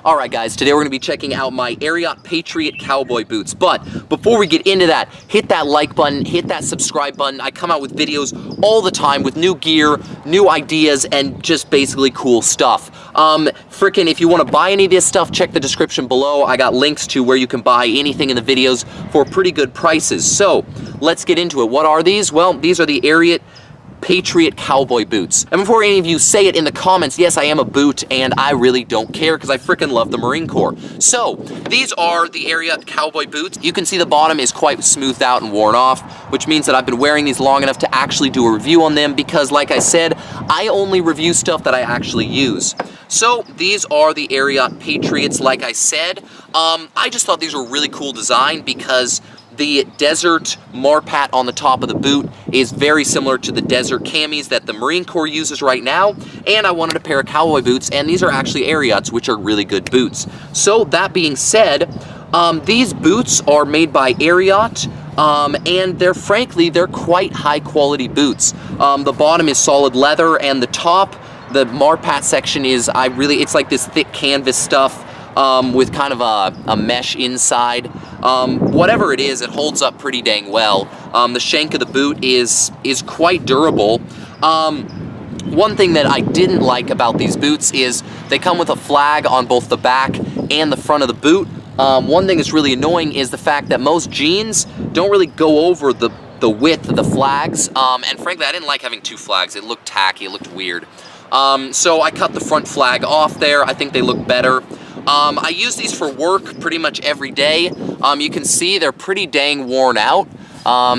Alright guys, today we're going to be checking out my Ariat Patriot Cowboy boots, but before we get into that, hit that like button, hit that subscribe button. I come out with videos all the time with new gear, new ideas, and just basically cool stuff. If you want to buy any of this stuff, check the description below. I got links to where you can buy anything in the videos for pretty good prices. So, let's get into it. What are these? Well, these are the Ariat Patriot Cowboy boots. And before any of you say it in the comments, yes, I am a boot, and I really don't care because I freaking love the Marine Corps. So, these are the Ariat Cowboy boots. You can see the bottom is quite smoothed out and worn off, which means that I've been wearing these long enough to actually do a review on them because, like I said, I only review stuff that I actually use. So, these are the Ariat Patriots, like I said. I just thought these were a really cool design because the desert marpat on the top of the boot is very similar to the desert camis that the Marine Corps uses right now, and I wanted a pair of cowboy boots, and these are actually Ariats, which are really good boots. So that being said, these boots are made by Ariat, and they're quite high quality boots. The bottom is solid leather, and the top, the marpat section is, it's like this thick canvas stuff with kind of a mesh inside. Whatever it is, it holds up pretty dang well. The shank of the boot is quite durable. One thing that I didn't like about these boots is they come with a flag on both the back and the front of the boot. One thing that's really annoying is the fact that most jeans don't really go over the width of the flags, and frankly I didn't like having two flags. It looked tacky, it looked weird. So I cut the front flag off there. I think they look better. I use these for work pretty much every day. You can see they're pretty dang worn out.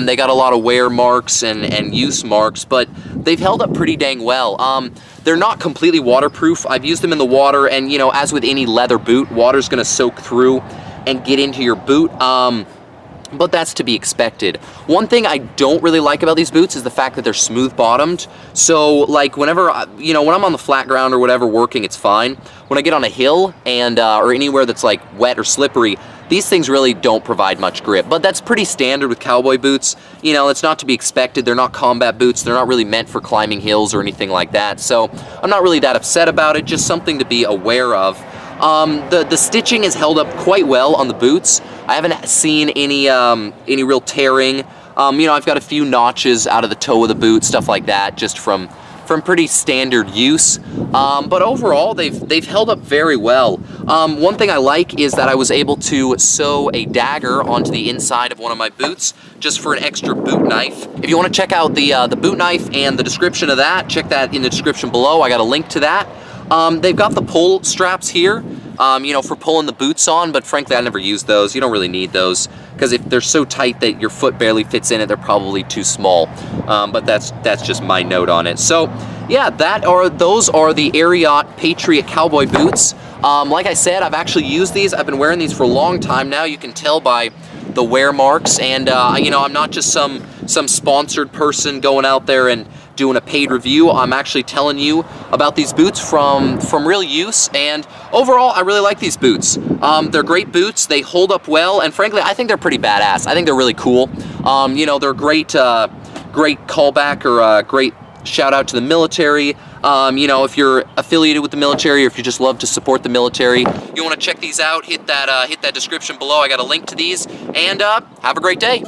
They got a lot of wear marks and use marks, but they've held up pretty dang well. They're not completely waterproof. I've used them in the water, and you know, as with any leather boot, water's gonna soak through and get into your boot. But that's to be expected. One thing I don't really like about these boots is the fact that they're smooth bottomed. So like whenever, when I'm on the flat ground or whatever working, it's fine. When I get on a hill and or anywhere that's like wet or slippery, these things really don't provide much grip. But that's pretty standard with cowboy boots. You know, it's not to be expected. They're not combat boots. They're not really meant for climbing hills or anything like that. So I'm not really that upset about it, just something to be aware of. The stitching has held up quite well on the boots. I haven't seen any real tearing. I've got a few notches out of the toe of the boot, stuff like that, just from pretty standard use. But overall, they've held up very well. One thing I like is that I was able to sew a dagger onto the inside of one of my boots, just for an extra boot knife. If you want to check out the boot knife and the description of that, check that in the description below. I got a link to that. They've got the pull straps here, for pulling the boots on, but frankly, I never use those. You don't really need those, because if they're so tight that your foot barely fits in it, they're probably too small. But that's just my note on it. So, yeah, those are the Ariat Patriot Cowboy boots. Like I said, I've actually used these. I've been wearing these for a long time now. You can tell by the wear marks, and I'm not just some sponsored person going out there and doing a paid review. I'm actually telling you about these boots from real use, and overall I really like these boots. They're great boots, they hold up well, and frankly I think they're pretty badass. I think they're really cool. They're great callback or a great shout out to the military. If you're affiliated with the military, or if you just love to support the military, you want to check these out, hit that description below. I got a link to these, and have a great day.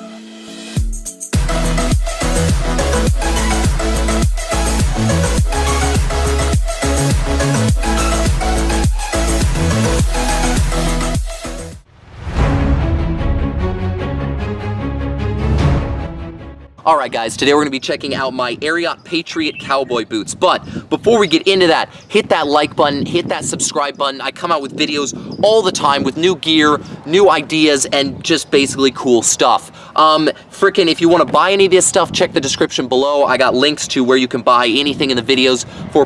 Alright guys, today we're going to be checking out my Ariat Patriot Cowboy boots, but before we get into that, hit that like button, hit that subscribe button. I come out with videos all the time with new gear, new ideas, and just basically cool stuff. If you want to buy any of this stuff, check the description below. I got links to where you can buy anything in the videos for